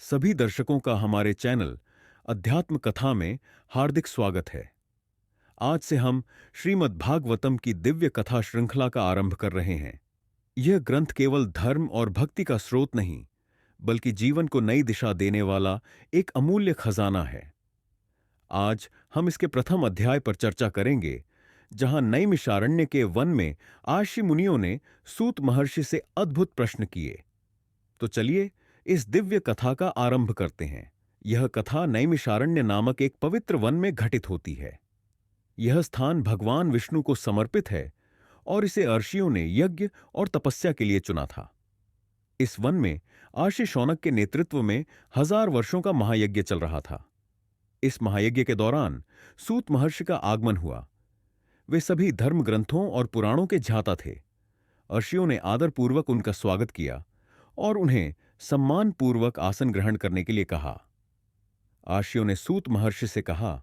सभी दर्शकों का हमारे चैनल अध्यात्म कथा में हार्दिक स्वागत है। आज से हम श्रीमद् भागवतम की दिव्य कथा श्रृंखला का आरंभ कर रहे हैं। यह ग्रंथ केवल धर्म और भक्ति का स्रोत नहीं, बल्कि जीवन को नई दिशा देने वाला एक अमूल्य खजाना है। आज हम इसके प्रथम अध्याय पर चर्चा करेंगे, जहां नैमिषारण्य के वन में आशी मुनियों ने सूत महर्षि से अद्भुत प्रश्न किए। तो चलिए इस दिव्य कथा का आरंभ करते हैं। यह कथा नैमिषारण्य नामक एक पवित्र वन में घटित होती है। यह स्थान भगवान विष्णु को समर्पित है और इसे अर्षियों ने यज्ञ और तपस्या के लिए चुना था। इस वन में आशी शौनक के नेतृत्व में 1000 वर्षों का महायज्ञ चल रहा था। इस महायज्ञ के दौरान सूत महर्षि का आगमन हुआ। वे सभी धर्म ग्रंथों और पुराणों के ज्ञाता थे। अर्षियों ने आदरपूर्वक उनका स्वागत किया और उन्हें सम्मानपूर्वक आसन ग्रहण करने के लिए कहा। आर्षियों ने सूत महर्षि से कहा,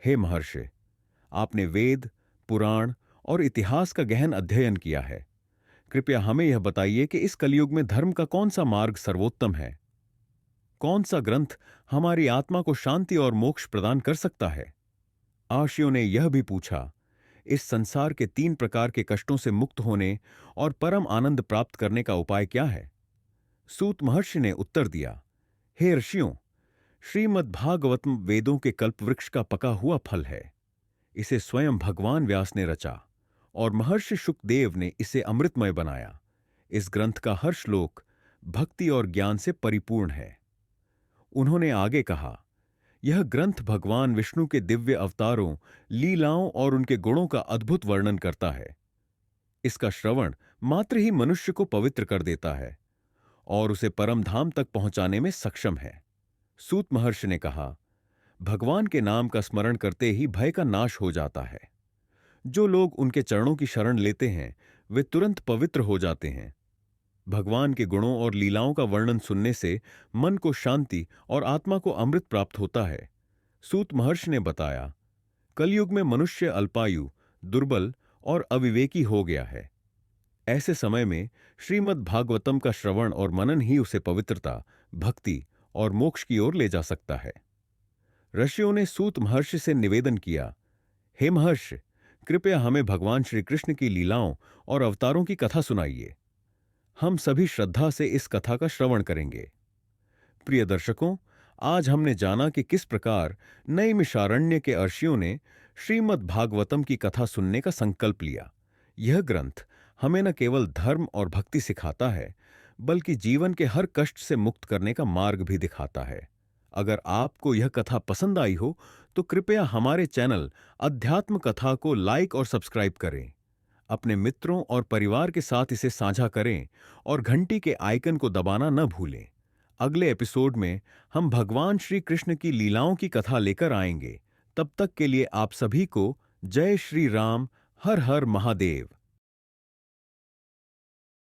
हे महर्षि, आपने वेद, पुराण और इतिहास का गहन अध्ययन किया है। कृपया हमें यह बताइए कि इस कलयुग में धर्म का कौन सा मार्ग सर्वोत्तम है? कौन सा ग्रंथ हमारी आत्मा को शांति और मोक्ष प्रदान कर सकता है? आर्षियों ने यह भी पूछा, इस संसार के 3 प्रकार के कष्टों से मुक्त होने और परम आनंद प्राप्त करने का उपाय क्या है? सूत महर्षि ने उत्तर दिया, हे ऋषियों, श्रीमद् भागवतम वेदों के कल्पवृक्ष का पका हुआ फल है। इसे स्वयं भगवान व्यास ने रचा और महर्षि शुकदेव ने इसे अमृतमय बनाया। इस ग्रंथ का हर श्लोक भक्ति और ज्ञान से परिपूर्ण है। उन्होंने आगे कहा, यह ग्रंथ भगवान विष्णु के दिव्य अवतारों, लीलाओं और उनके गुणों का अद्भुत वर्णन करता है। इसका श्रवण मात्र ही मनुष्य को पवित्र कर देता है और उसे परम धाम तक पहुंचाने में सक्षम है। सूत महर्षि ने कहा, भगवान के नाम का स्मरण करते ही भय का नाश हो जाता है। जो लोग उनके चरणों की शरण लेते हैं, वे तुरंत पवित्र हो जाते हैं। भगवान के गुणों और लीलाओं का वर्णन सुनने से मन को शांति और आत्मा को अमृत प्राप्त होता है। सूत महर्षि ने बताया, कलयुग में मनुष्य अल्पायु, दुर्बल और अविवेकी हो गया है। ऐसे समय में श्रीमद् भागवतम का श्रवण और मनन ही उसे पवित्रता, भक्ति और मोक्ष की ओर ले जा सकता है। ऋषियों ने सूत महर्षि से निवेदन किया, हे महर्षि, कृपया हमें भगवान श्री कृष्ण की लीलाओं और अवतारों की कथा सुनाइए। हम सभी श्रद्धा से इस कथा का श्रवण करेंगे। प्रिय दर्शकों, आज हमने जाना कि किस प्रकार नैमिषारण्य के अर्षियों ने श्रीमद् भागवतम की कथा सुनने का संकल्प लिया। यह ग्रंथ हमें न केवल धर्म और भक्ति सिखाता है, बल्कि जीवन के हर कष्ट से मुक्त करने का मार्ग भी दिखाता है। अगर आपको यह कथा पसंद आई हो, तो कृपया हमारे चैनल अध्यात्म कथा को लाइक और सब्सक्राइब करें। अपने मित्रों और परिवार के साथ इसे साझा करें और घंटी के आइकन को दबाना न भूलें। अगले एपिसोड में हम भगवान श्री कृष्ण की लीलाओं की कथा लेकर आएंगे। तब तक के लिए आप सभी को जय श्री राम, हर हर महादेव।